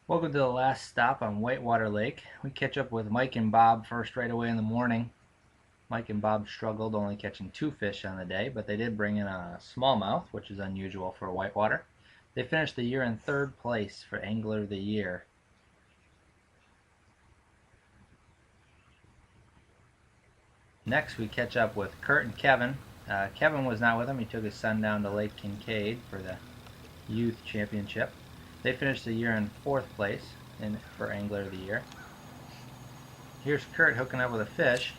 Welcome to the last stop on Whitewater Lake. We catch up with Mike and Bob first right away in the morning. Mike and Bob struggled, only catching 2 fish on the day, but they did bring in a smallmouth, which is unusual for Whitewater. They finished the year in 3rd place for Angler of the Year. Next, we catch up with Kurt and Kevin. Kevin was not with him. He took his son down to Lake Kincaid for the Youth Championship. They finished the year in 4th place for Angler of the Year. Here's Kurt hooking up with a fish.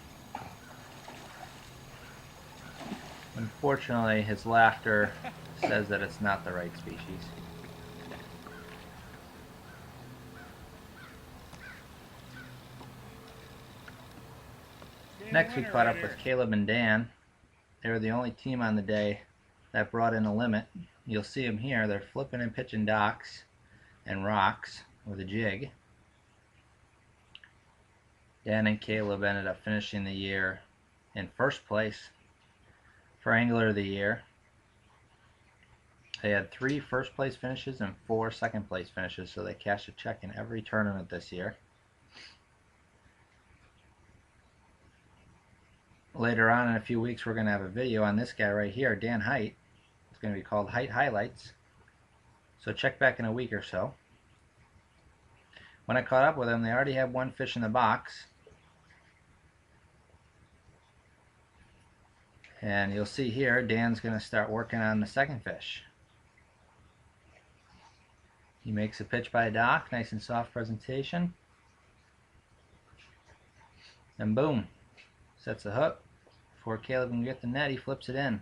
Unfortunately, his laughter says that it's not the right species. Next, we caught up with Caleb and Dan. They were the only team on the day that brought in a limit. You'll see them here. They're flipping and pitching docks and rocks with a jig. Dan and Caleb ended up finishing the year in 1st place for Angler of the Year. They had 3 first place finishes and 4 second place finishes, so they cashed a check in every tournament this year. Later on in a few weeks, we're going to have a video on this guy right here, Dan Height. It's going to be called Height Highlights. So check back in a week or so. When I caught up with them, they already had 1 fish in the box. And you'll see here, Dan's going to start working on the 2nd fish. He makes a pitch by a dock, nice and soft presentation. And boom, sets a hook. Before Caleb can get the net, he flips it in.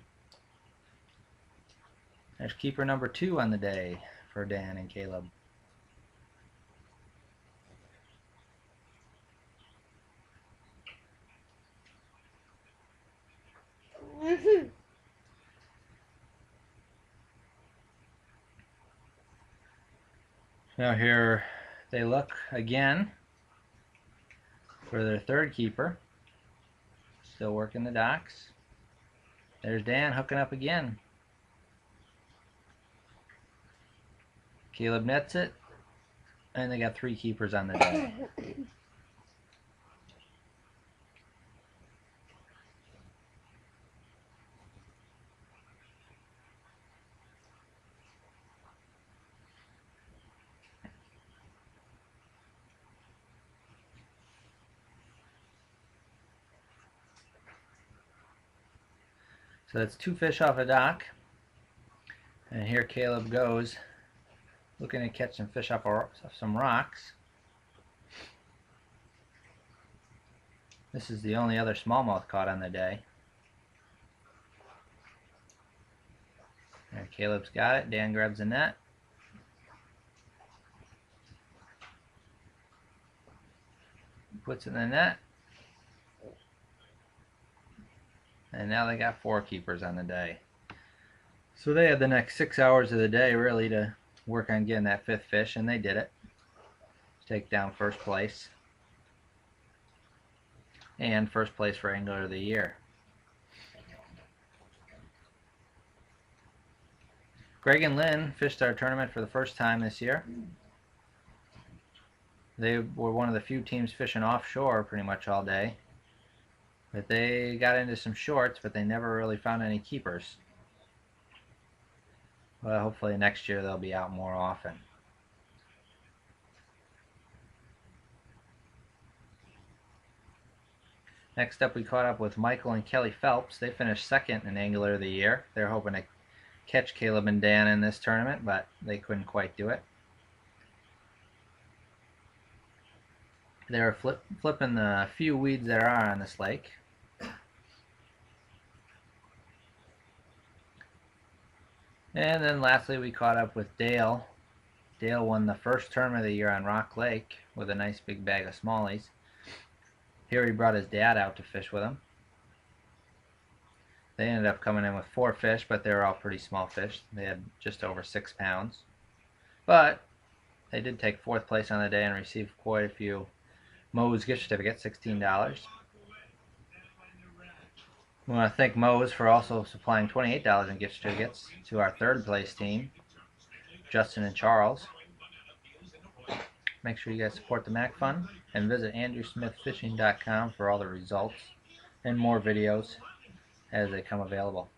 There's keeper number 2 on the day for Dan and Caleb. Now here they look again for their 3rd keeper. Still working the docks. There's Dan hooking up again. Caleb nets it, and they got 3 keepers on the day. So that's 2 fish off a dock. And here Caleb goes, looking to catch some fish off some rocks. This is the only other smallmouth caught on the day. There, Caleb's got it. Dan grabs the net. Puts it in the net. And now they got 4 keepers on the day. So they had the next 6 hours of the day really to work on getting that 5th fish, and they did it. Take down 1st place. And 1st place for Angler of the Year. Greg and Lynn fished our tournament for the first time this year. They were one of the few teams fishing offshore pretty much all day. But they got into some shorts, but they never really found any keepers. Well, hopefully next year they'll be out more often. Next up, we caught up with Michael and Kelly Phelps. They finished 2nd in Angler of the Year. They're hoping to catch Caleb and Dan in this tournament, but they couldn't quite do it. They're flipping the few weeds there are on this lake. And then lastly, we caught up with Dale. Dale won the 1st tournament of the year on Rock Lake with a nice big bag of smallies. Here he brought his dad out to fish with him. They ended up coming in with 4 fish, but they were all pretty small fish. They had just over 6 pounds. But they did take 4th place on the day and received quite a few Moe's gift certificates, $16. We want to thank Moe's for also supplying $28 in gift certificates to our 3rd place team, Justin and Charles. Make sure you guys support the Mac Fun and visit andrewsmithfishing.com for all the results and more videos as they come available.